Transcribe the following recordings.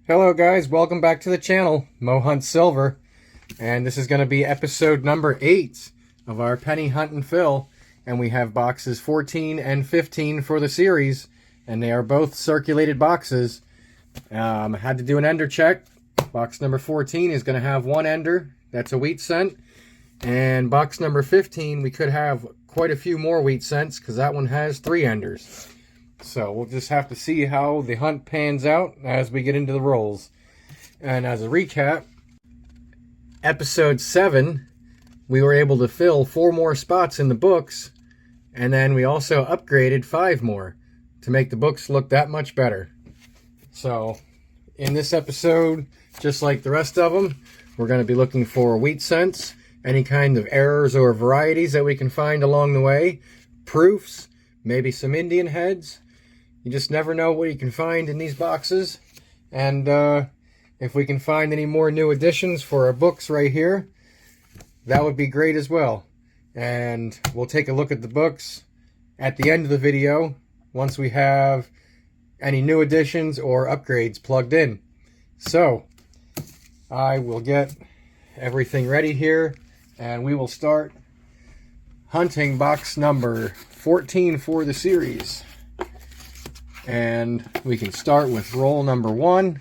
Hello guys, welcome back to the channel, Mo Hunt Silver, and this is going to be episode number 8 of our Penny Hunt and Fill, and we have boxes 14 and 15 for the series, and they are both circulated boxes. Had to do an ender check. Box number 14 is going to have one ender, that's a wheat cent, and box number 15 we could have quite a few more wheat cents because that one has 3 enders. So we'll just have to see how the hunt pans out as we get into the rolls. And as a recap, episode 7, we were able to fill 4 more spots in the books, and then we also upgraded 5 more to make the books look that much better. So in this episode, just like the rest of them, we're going to be looking for wheat cents, any kind of errors or varieties that we can find along the way, proofs, maybe some Indian heads. You just never know what you can find in these boxes. And if we can find any more new additions for our books right here, that would be great as well. And we'll take a look at the books at the end of the video once we have any new additions or upgrades plugged in. So I will get everything ready here and we will start hunting box number 14 for the series. And we can start with roll number 1,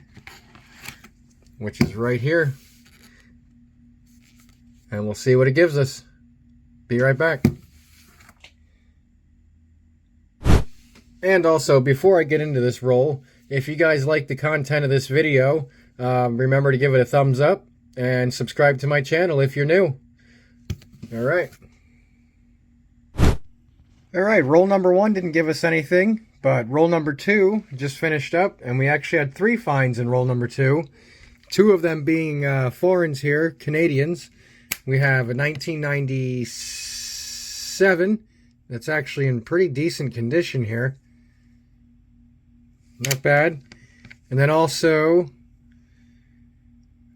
which is right here. And we'll see what it gives us. Be right back. And also, before I get into this roll, if you guys like the content of this video, remember to give it a thumbs up and subscribe to my channel if you're new. Alright, roll number 1 didn't give us anything. But roll number 2 just finished up, and we actually had 3 finds in roll number 2. 2 of them being foreigns here, Canadians. We have a 1997 that's actually in pretty decent condition here. Not bad. And then also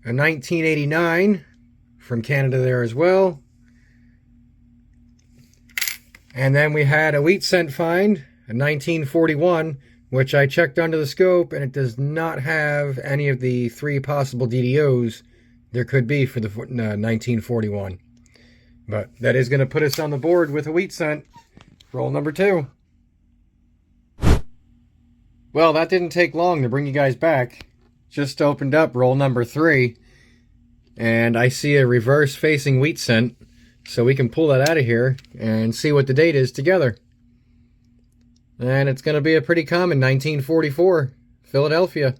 a 1989 from Canada there as well. And then we had a wheat cent find, a 1941, which I checked under the scope, and it does not have any of the 3 possible DDOs there could be for the 1941. But that is going to put us on the board with a wheat cent. Roll number 2. Well, that didn't take long to bring you guys back. Just opened up roll number 3, and I see a reverse facing wheat cent, so we can pull that out of here and see what the date is together. And it's going to be a pretty common 1944, Philadelphia.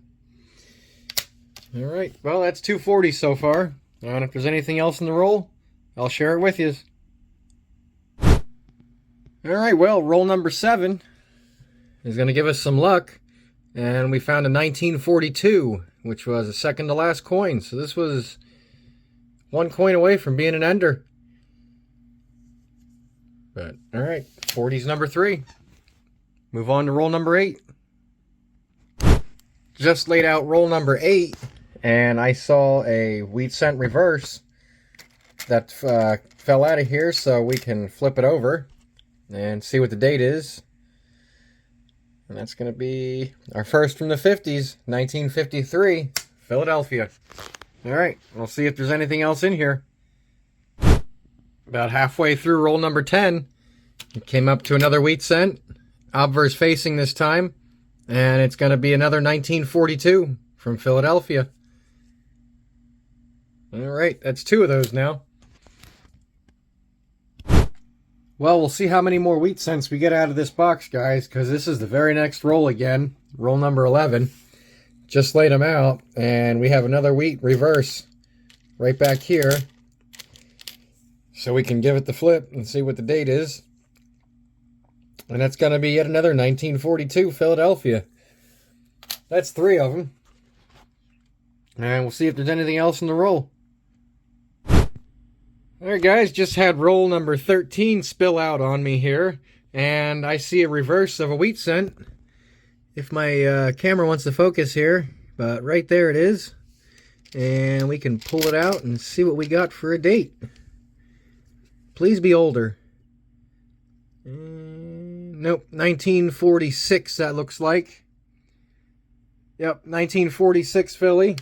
Alright, well that's 240 so far. And if there's anything else in the roll, I'll share it with you. Alright, well, roll number 7 is going to give us some luck. And we found a 1942, which was a second to last coin. So this was 1 coin away from being an ender. But, alright, 40's number 3. Move on to roll number 8. Just laid out roll number 8, and I saw a wheat cent reverse that fell out of here, so we can flip it over and see what the date is. And that's going to be our first from the 50s, 1953, Philadelphia. Alright, we'll see if there's anything else in here. About halfway through roll number 10, it came up to another wheat cent. Obverse facing this time, and it's going to be another 1942 from Philadelphia. Alright, that's 2 of those now. Well, we'll see how many more wheat cents we get out of this box, guys, because this is the very next roll again, roll number 11. Just laid them out, and we have another wheat reverse right back here. So we can give it the flip and see what the date is. And that's going to be yet another 1942 Philadelphia. That's 3 of them. And we'll see if there's anything else in the roll. Alright guys, just had roll number 13 spill out on me here. And I see a reverse of a wheat cent. If my camera wants to focus here. But right there it is. And we can pull it out and see what we got for a date. Please be older. Nope, 1946 that looks like. Yep, 1946 Philly.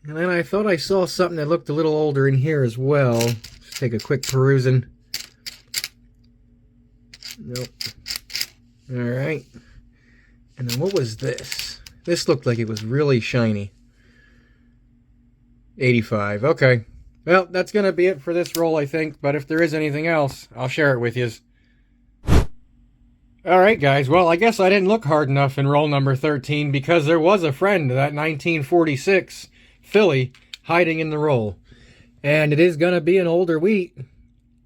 And then I thought I saw something that looked a little older in here as well. Let's take a quick perusing. Nope. Alright. And then what was this? This looked like it was really shiny. 85. Okay. Well, that's going to be it for this roll, I think. But if there is anything else, I'll share it with you. Alright, guys. Well, I guess I didn't look hard enough in roll number 13 because there was a friend of that 1946 Philly hiding in the roll. And it is going to be an older wheat.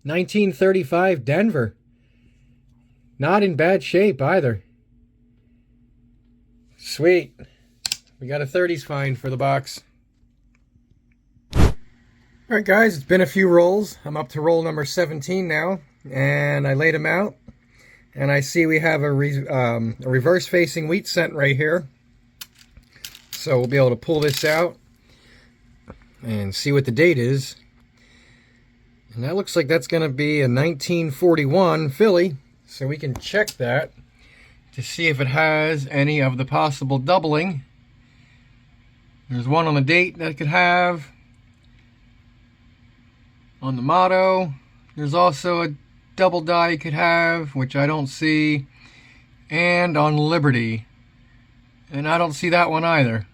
1935 Denver. Not in bad shape either. Sweet. We got a 30s find for the box. Alright guys, it's been a few rolls. I'm up to roll number 17 now. And I laid them out. And I see we have a reverse facing wheat cent right here. So we'll be able to pull this out and see what the date is. And that looks like that's going to be a 1941 Philly. So we can check that to see if it has any of the possible doubling. There's one on the date that it could have. On the motto, there's also a double die it could have, which I don't see. And on Liberty. And I don't see that one either.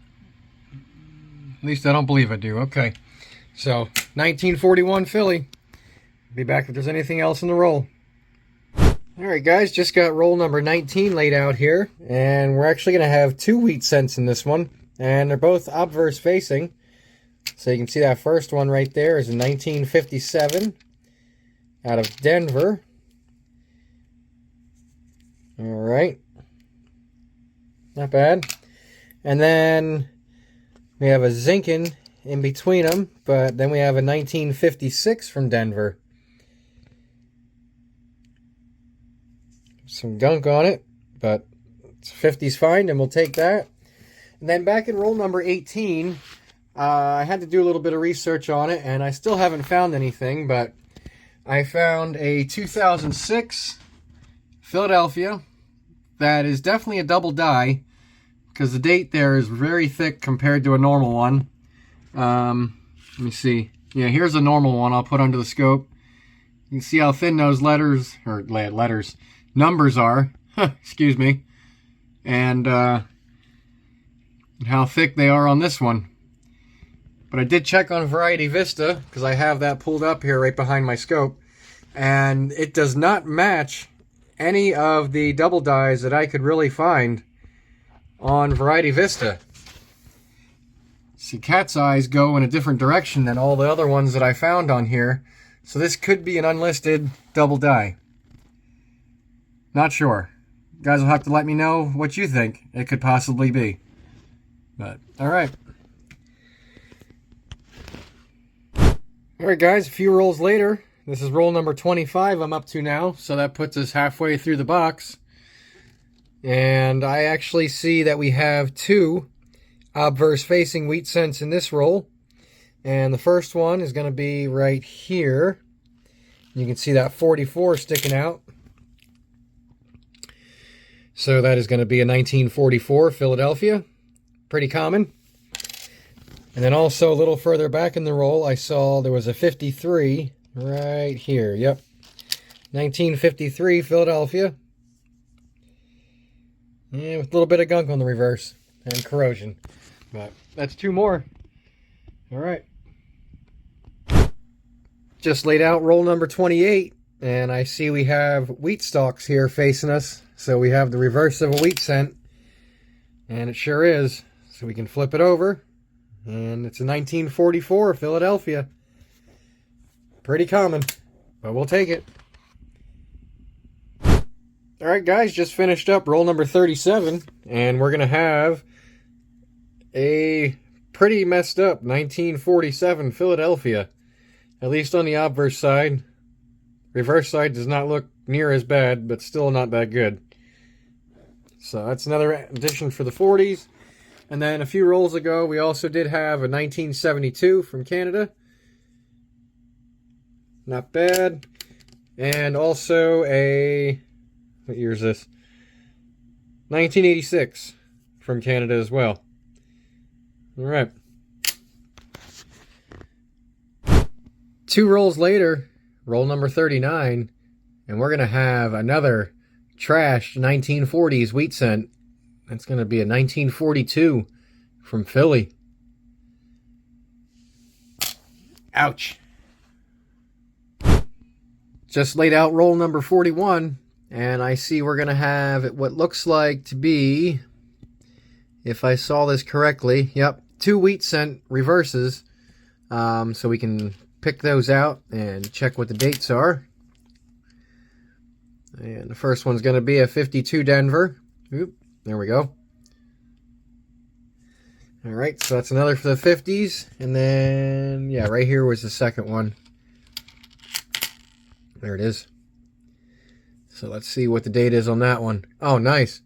At least I don't believe I do. Okay. So, 1941 Philly. Be back if there's anything else in the roll. Alright guys, just got roll number 19 laid out here. And we're actually going to have two wheat cents in this one. And they're both obverse facing. So you can see that first one right there is a 1957 out of Denver. Alright. Not bad. And then we have a Zinkin in between them, but then we have a 1956 from Denver. Some gunk on it, but it's 50s fine, and we'll take that. And then back in roll number 18, I had to do a little bit of research on it, and I still haven't found anything, but I found a 2006 Philadelphia that is definitely a double die, because the date there is very thick compared to a normal one. Let me see. Yeah, here's a normal one I'll put under the scope. You can see how thin those numbers are. Excuse me. And how thick they are on this one. But I did check on Variety Vista, because I have that pulled up here right behind my scope, and it does not match any of the double dies that I could really find on Variety Vista. See, Cat's Eyes go in a different direction than all the other ones that I found on here, so this could be an unlisted double die. Not sure. You guys will have to let me know what you think it could possibly be. But, alright. Alright guys, a few rolls later. This is roll number 25 I'm up to now, so that puts us halfway through the box. And I actually see that we have two obverse facing wheat cents in this roll. And the first one is going to be right here. You can see that 44 sticking out. So that is going to be a 1944 Philadelphia. Pretty common. And then also a little further back in the roll, I saw there was a 53 right here. Yep. 1953 Philadelphia. Yeah, with a little bit of gunk on the reverse and corrosion. But that's two more. All right. Just laid out roll number 28, and I see we have wheat stalks here facing us. So we have the reverse of a wheat cent, and it sure is. So we can flip it over. And it's a 1944 Philadelphia. Pretty common, but we'll take it. Alright guys, just finished up roll number 37. And we're going to have a pretty messed up 1947 Philadelphia. At least on the obverse side. Reverse side does not look near as bad, but still not that good. So that's another addition for the 40s. And then a few rolls ago, we also did have a 1972 from Canada. Not bad. And also a... what year is this? 1986 from Canada as well. All right. 2 rolls later, roll number 39, and we're going to have another trash 1940s wheat cent. That's going to be a 1942 from Philly. Ouch. Just laid out roll number 41, and I see we're going to have what looks like to be, if I saw this correctly, yep, 2 wheat cent reverses. So we can pick those out and check what the dates are. And the first one's going to be a 52 Denver. Oop, there we go. All right, so that's another for the 50s. And then, yeah, right here was the second one. There it is. So let's see what the date is on that one. Oh, nice.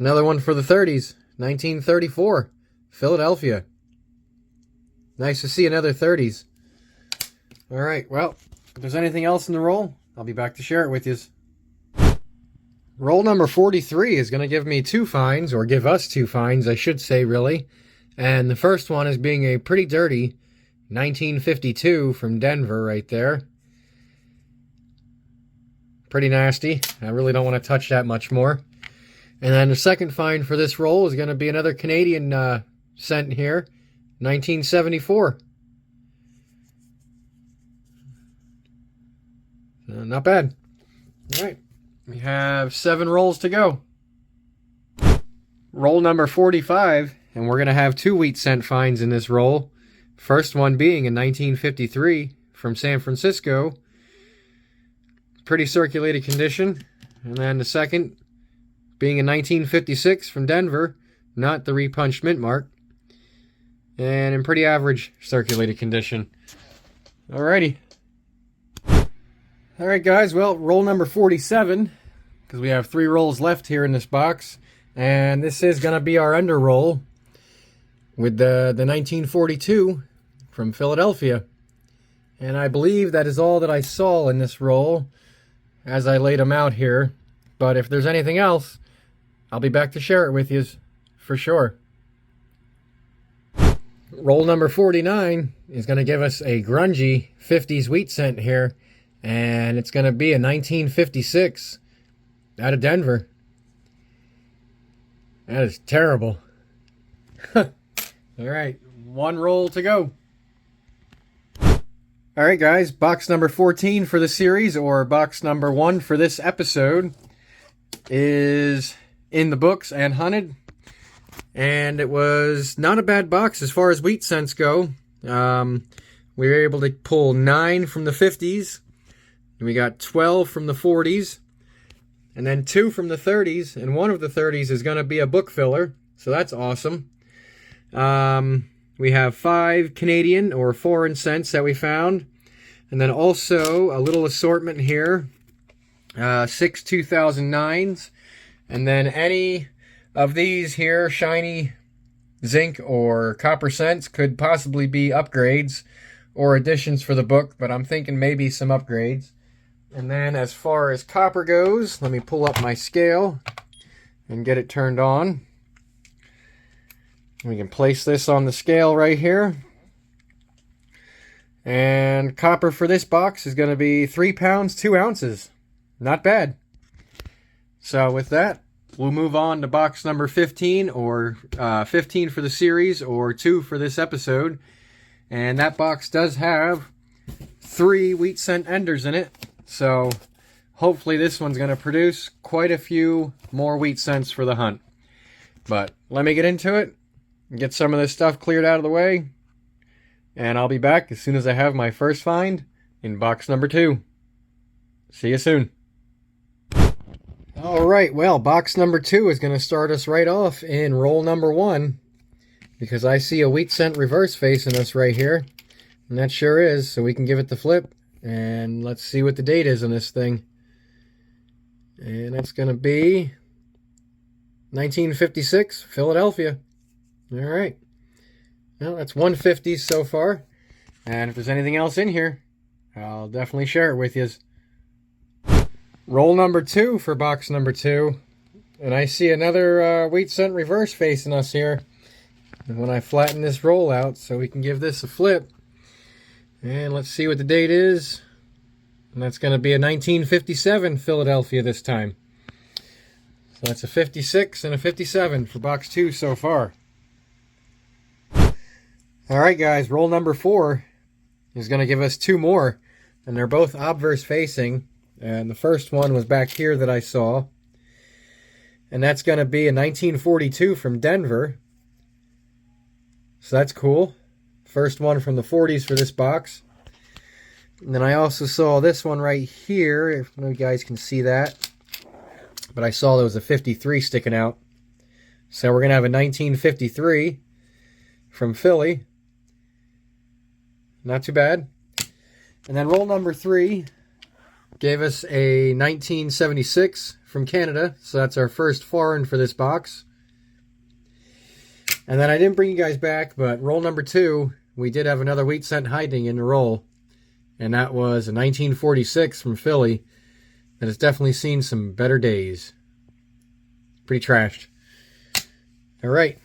Another one for the 30s. 1934. Philadelphia. Nice to see another 30s. All right, well, if there's anything else in the roll, I'll be back to share it with you. Roll number 43 is going to give me 2 finds, or give us 2 finds, I should say, really. And the first one is being a pretty dirty 1952 from Denver right there. Pretty nasty. I really don't want to touch that much more. And then the second find for this roll is going to be another Canadian cent here, 1974. Not bad. All right. We have 7 rolls to go. Roll number 45, and we're going to have 2 wheat cent finds in this roll. First one being in 1953 from San Francisco. Pretty circulated condition. And then the second being in 1956 from Denver, not the repunched mint mark. And in pretty average circulated condition. Alrighty. Alright guys, well, roll number 47, because we have 3 rolls left here in this box. And this is going to be our under roll with the 1942 from Philadelphia. And I believe that is all that I saw in this roll as I laid them out here. But if there's anything else, I'll be back to share it with you for sure. Roll number 49 is going to give us a grungy 50s wheat cent here. And it's going to be a 1956 out of Denver. That is terrible. All right, 1 roll to go. All right, guys, box number 14 for the series, or box number 1 for this episode, is in the books and hunted. And it was not a bad box as far as wheat cents go. We were able to pull 9 from the 50s. And we got 12 from the 40s. And then 2 from the 30s. And 1 of the 30s is going to be a book filler. So that's awesome. We have 5 Canadian or foreign cents that we found. And then also a little assortment here. 6 2009s. And then any of these here, shiny zinc or copper cents, could possibly be upgrades or additions for the book. But I'm thinking maybe some upgrades. And then as far as copper goes, let me pull up my scale and get it turned on. We can place this on the scale right here. And copper for this box is going to be 3 pounds, 2 ounces. Not bad. So with that, we'll move on to box number 15, or 15 for the series, or 2 for this episode. And that box does have 3 wheat cent enders in it. So hopefully this one's going to produce quite a few more wheat cents for the hunt. But let me get into it and get some of this stuff cleared out of the way. And I'll be back as soon as I have my first find in box number 2. See you soon. Alright, well, box number 2 is going to start us right off in roll number 1. Because I see a wheat cent reverse facing us right here. And that sure is, so we can give it the flip. And let's see what the date is on this thing. And that's going to be 1956, Philadelphia. All right. Well, that's 150 so far. And if there's anything else in here, I'll definitely share it with you. Roll number 2 for box number 2. And I see another wheat cent reverse facing us here. And when I flatten this roll out so we can give this a flip. And let's see what the date is. And that's going to be a 1957 Philadelphia this time. So that's a 56 and a 57 for box 2 so far. Alright guys, roll number 4 is going to give us 2 more. And they're both obverse facing. And the first one was back here that I saw. And that's going to be a 1942 from Denver. So that's cool. First one from the 40s for this box. And then I also saw this one right here, if you guys can see that. But I saw there was a 53 sticking out. So we're going to have a 1953 from Philly. Not too bad. And then roll number 3 gave us a 1976 from Canada. So that's our first foreign for this box. And then I didn't bring you guys back, but roll number 2, we did have another wheat cent hiding in the roll. And that was a 1946 from Philly that has definitely seen some better days. Pretty trashed. Alright.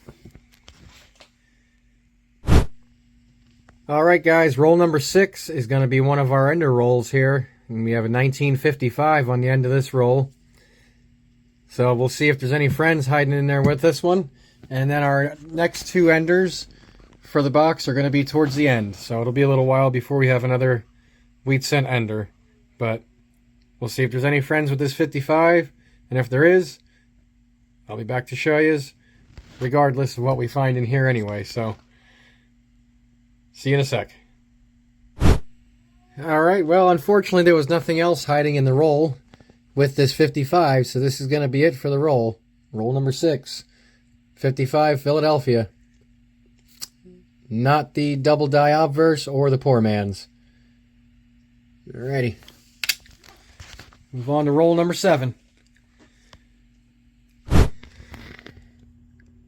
Alright guys, roll number 6 is going to be one of our ender rolls here. And we have a 1955 on the end of this roll. So we'll see if there's any friends hiding in there with this one. And then our next 2 enders for the box are going to be towards the end. So it'll be a little while before we have another wheat cent ender. But we'll see if there's any friends with this 55. And if there is, I'll be back to show you, regardless of what we find in here anyway. So see you in a sec. Alright, well, unfortunately there was nothing else hiding in the roll with this 55, so this is going to be it for the roll. Roll number 6. 55 Philadelphia. Not the double die obverse or the poor man's. Alrighty. Move on to roll number 7.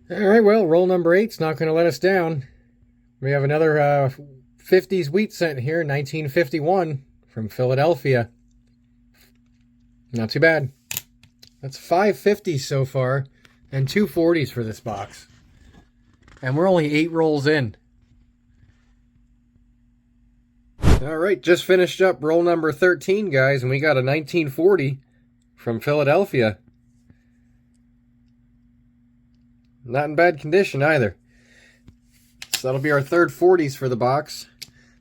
Alright, well, roll number 8's not going to let us down. We have another 50s wheat cent here, 1951 from Philadelphia. Not too bad. That's 5 50s so far, and 2 40s for this box. And we're only 8 rolls in. Alright, just finished up roll number 13, guys, and we got a 1940 from Philadelphia. Not in bad condition either. So that'll be our third 40s for the box.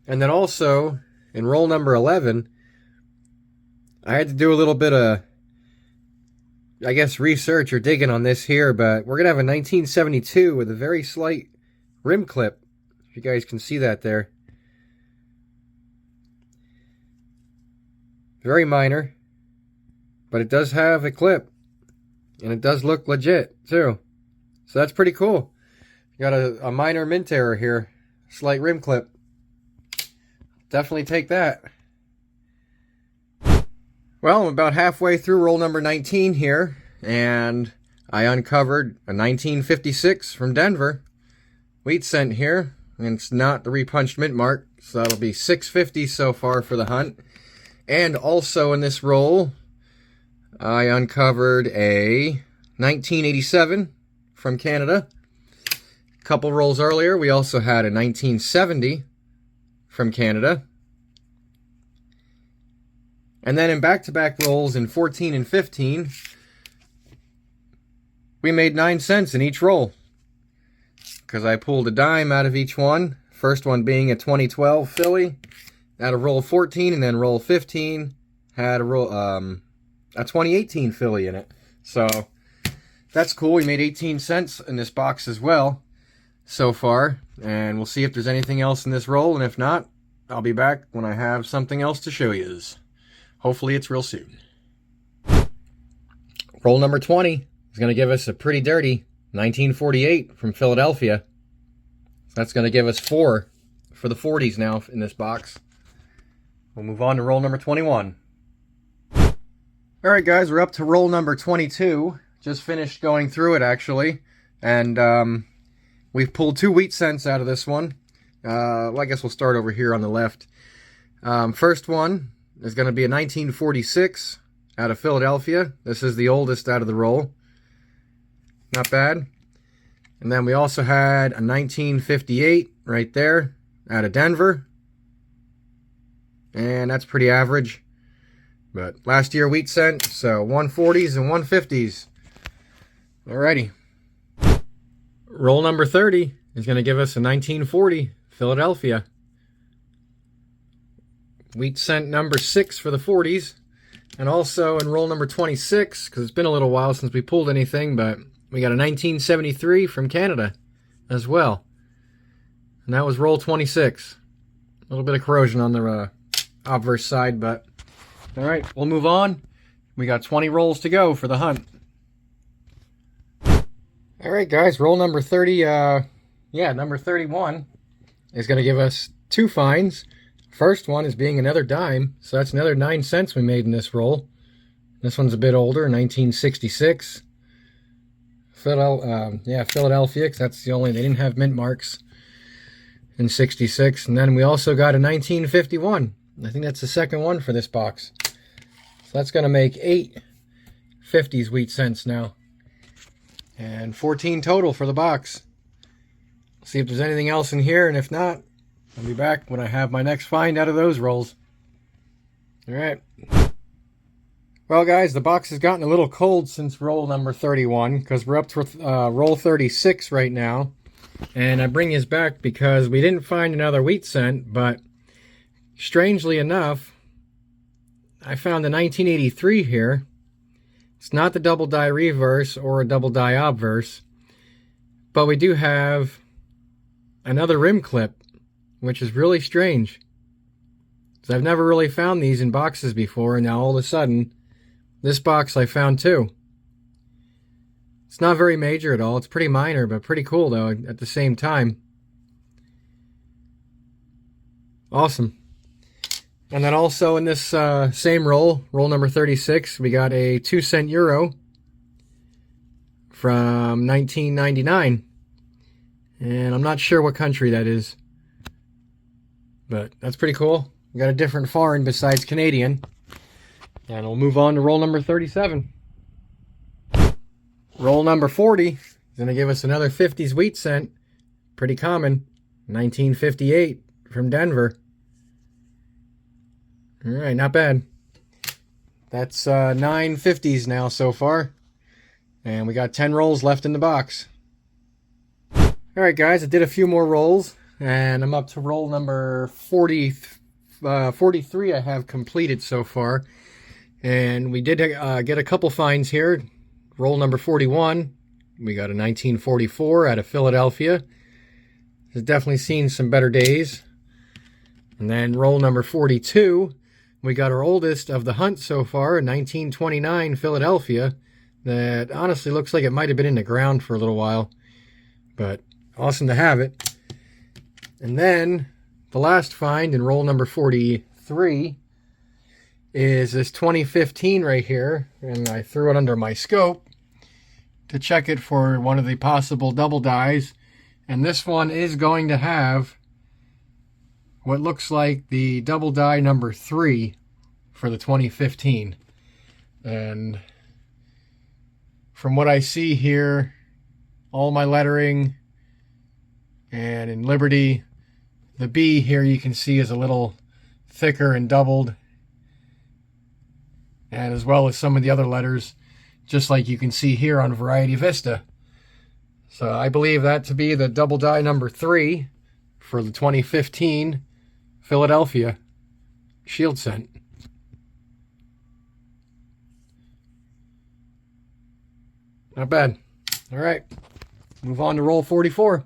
And then also, in roll number 11, I had to do a little bit of, I guess, research or digging on this here, but we're going to have a 1972 with a very slight rim clip. If you guys can see that there. Very minor, but it does have a clip, and it does look legit, too. So that's pretty cool. You got a minor mint error here. Slight rim clip. Definitely take that. Well, I'm about halfway through roll number 19 here, and I uncovered a 1956 from Denver. Wheat cent here, and it's not the repunched mint mark, so that'll be 650 so far for the hunt. And also in this roll, I uncovered a 1987 from Canada. A couple rolls earlier, we also had a 1970 from Canada. And then in back-to-back rolls in 14 and 15, we made 9 cents in each roll. Because I pulled a dime out of each one. First one being a 2012 Philly. Out of roll 14, and then roll 15 had a 2018 Philly in it. So that's cool. We made 18 cents in this box as well so far. And we'll see if there's anything else in this roll. And if not, I'll be back when I have something else to show you. Hopefully it's real soon. Roll number 20 is going to give us a pretty dirty 1948 from Philadelphia. That's going to give us 4 for the 40s now in this box. We'll move on to roll number 21. Alright guys, we're up to roll number 22. Just finished going through it actually. And we've pulled 2 wheat cents out of this one. Well, I guess we'll start over here on the left. First one is going to be a 1946 out of Philadelphia. This is the oldest out of the roll. Not bad. And then we also had a 1958 right there out of Denver. And that's pretty average. But last year wheat cent, so 140s and 150s. Alrighty. Roll number 30 is going to give us a 1940 Philadelphia. Wheat cent number 6 for the 40s. And also in roll number 26, because it's been a little while since we pulled anything, but we got a 1973 from Canada as well. And that was roll 26. A little bit of corrosion on the obverse side, but alright, we'll move on. We got 20 rolls to go for the hunt. Alright guys, roll number 30, number 31 is going to give us 2 finds. First one is being another dime, so that's another 9 cents we made in this roll. This one's a bit older, 1966. Philadelphia, because that's the only, they didn't have mint marks in 66. And then we also got a 1951. I think that's the second one for this box. So that's going to make 8 50s wheat cents now. And 14 total for the box. See if there's anything else in here, and if not, I'll be back when I have my next find out of those rolls. Alright. Well guys, the box has gotten a little cold since roll number 31, because we're up to roll 36 right now. And I bring this back because we didn't find another wheat cent, but strangely enough, I found a 1983 here. It's not the double die reverse or a double die obverse, but we do have another rim clip, which is really strange. So I've never really found these in boxes before, and now all of a sudden, this box I found too. It's not very major at all. It's pretty minor, but pretty cool though at the same time. Awesome. And then also in this same roll number 36, we got a 2 cent euro from 1999. And I'm not sure what country that is, but that's pretty cool. We got a different foreign besides Canadian. And we'll move on to roll number 37. Roll number 40 is going to give us another 50s wheat cent. Pretty common. 1958 from Denver. Alright, not bad. That's 9 50s now so far. And we got 10 rolls left in the box. Alright guys, I did a few more rolls. And I'm up to roll number 43 I have completed so far. And we did get a couple finds here. Roll number 41, we got a 1944 out of Philadelphia. Has definitely seen some better days. And then roll number 42, we got our oldest of the hunt so far, a 1929 Philadelphia. That honestly looks like it might have been in the ground for a little while. But awesome to have it. And then the last find in roll number 43 is this 2015 right here. And I threw it under my scope to check it for one of the possible double dies. And this one is going to have what looks like the double die number 3 for the 2015. And from what I see here, all my lettering, and in Liberty, the B here you can see is a little thicker and doubled, and as well as some of the other letters, just like you can see here on Variety Vista. So I believe that to be the double die number 3 for the 2015 Philadelphia Shield Cent. Not bad. Alright, move on to roll 44.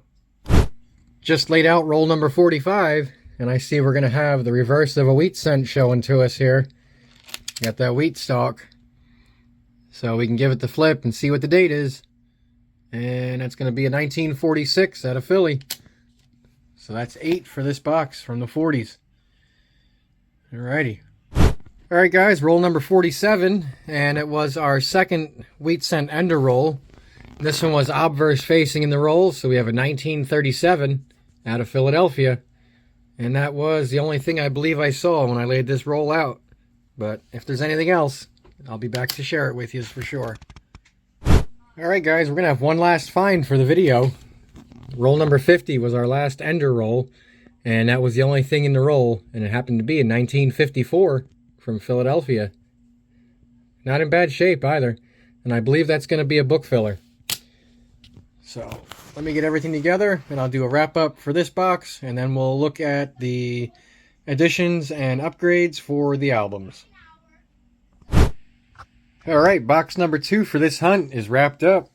Just laid out roll number 45, and I see we're going to have the reverse of a wheat cent showing to us here. Got that wheat stalk. So we can give it the flip and see what the date is. And that's going to be a 1946 out of Philly. So that's 8 for this box from the 40s. Alrighty. Alright guys, roll number 47. And it was our second wheat cent ender roll. This one was obverse facing in the roll. So we have a 1937 out of Philadelphia. And that was the only thing I believe I saw when I laid this roll out. But if there's anything else, I'll be back to share it with you for sure. Alright guys, we're going to have one last find for the video. Roll number 50 was our last ender roll, and that was the only thing in the roll, and it happened to be a 1954 from Philadelphia. Not in bad shape either, and I believe that's going to be a book filler. So, let me get everything together, and I'll do a wrap-up for this box, and then we'll look at the additions and upgrades for the albums. Alright, box number 2 for this hunt is wrapped up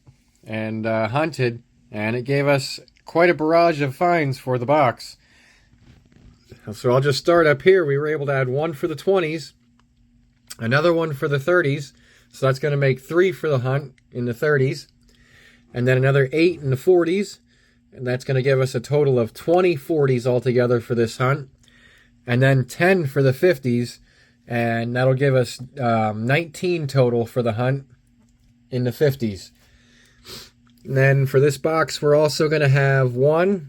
and hunted, and it gave us quite a barrage of finds for the box. So I'll just start up here. We were able to add one for the 20s, another one for the 30s, so that's going to make 3 for the hunt in the 30s, and then another 8 in the 40s, and that's going to give us a total of 20 40s altogether for this hunt, and then 10 for the 50s, and that'll give us 19 total for the hunt in the 50s. And then for this box, we're also going to have one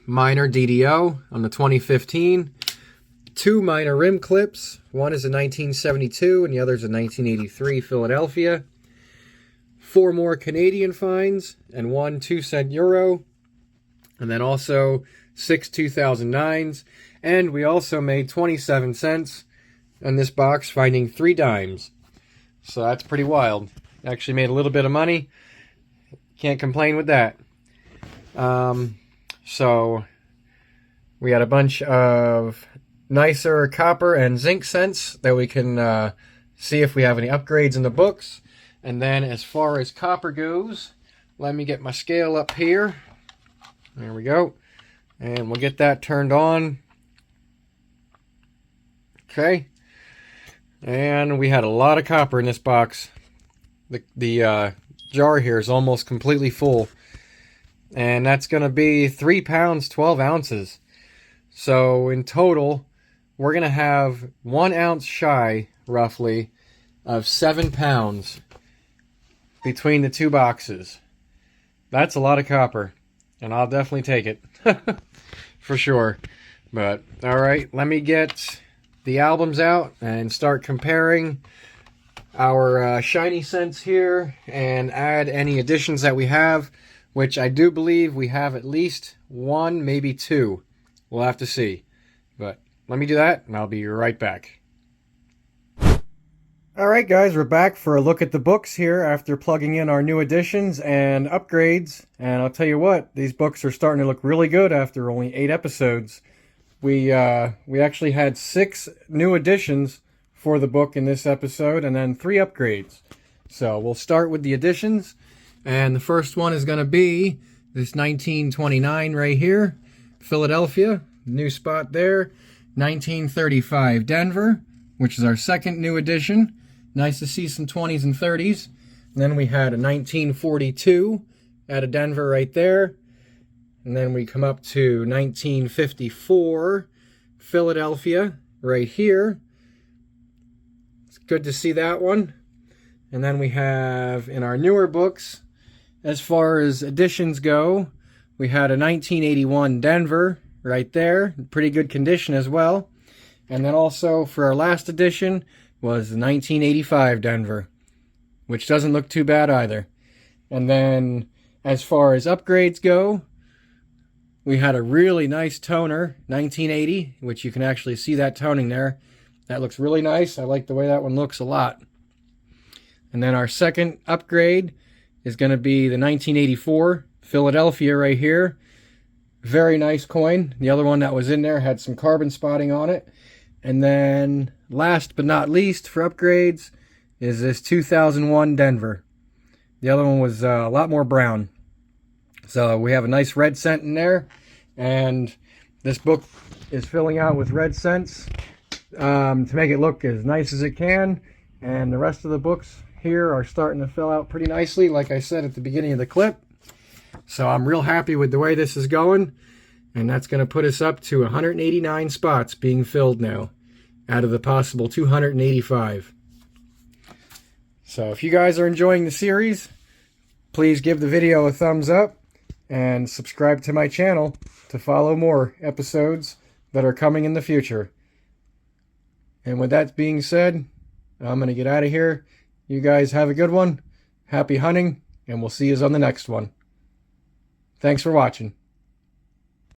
minor DDO on the 2015, 2 minor rim clips. One is a 1972 and the other is a 1983 Philadelphia. 4 more Canadian finds and 1 2-cent euro. And then also 6 2009s. And we also made 27 cents on this box, finding 3 dimes. So that's pretty wild. Actually made a little bit of money. Can't complain with that. So we had a bunch of nicer copper and zinc cents that we can see if we have any upgrades in the books. And then as far as copper goes, let me get my scale up here. There we go. And we'll get that turned on. Okay. And we had a lot of copper in this box. The jar here is almost completely full. And that's going to be 3 pounds, 12 ounces. So in total, we're going to have 1 ounce shy, roughly, of 7 pounds between the 2 boxes. That's a lot of copper. And I'll definitely take it. For sure. But, alright, let me get the albums out and start comparing our shiny cents here and add any additions that we have, which I do believe we have at least 1, maybe 2. We'll have to see. But let me do that and I'll be right back. Alright guys, we're back for a look at the books here after plugging in our new additions and upgrades. And I'll tell you what, these books are starting to look really good after only 8 episodes. We actually had 6 new additions for the book in this episode, and then 3 upgrades. So we'll start with the additions, and the first one is going to be this 1929 right here, Philadelphia, new spot there. 1935 Denver, which is our second new addition. Nice to see some 20s and 30s. And then we had a 1942 out of Denver right there. And then we come up to 1954, Philadelphia, right here. It's good to see that one. And then we have, in our newer books, as far as additions go, we had a 1981 Denver, right there. Pretty good condition as well. And then also, for our last edition, was the 1985 Denver, which doesn't look too bad either. And then, as far as upgrades go, we had a really nice toner, 1980, which you can actually see that toning there. That looks really nice. I like the way that one looks a lot. And then our second upgrade is going to be the 1984 Philadelphia right here. Very nice coin. The other one that was in there had some carbon spotting on it. And then, last but not least for upgrades, is this 2001 Denver. The other one was a lot more brown. So we have a nice red cent in there, and this book is filling out with red cents to make it look as nice as it can. And the rest of the books here are starting to fill out pretty nicely, like I said at the beginning of the clip. So I'm real happy with the way this is going, and that's going to put us up to 189 spots being filled now out of the possible 285. So if you guys are enjoying the series, please give the video a thumbs up and subscribe to my channel to follow more episodes that are coming in the future. And with that being said, I'm going to get out of here. You guys have a good one. happy hunting, and we'll see you on the next one. Thanks for watching.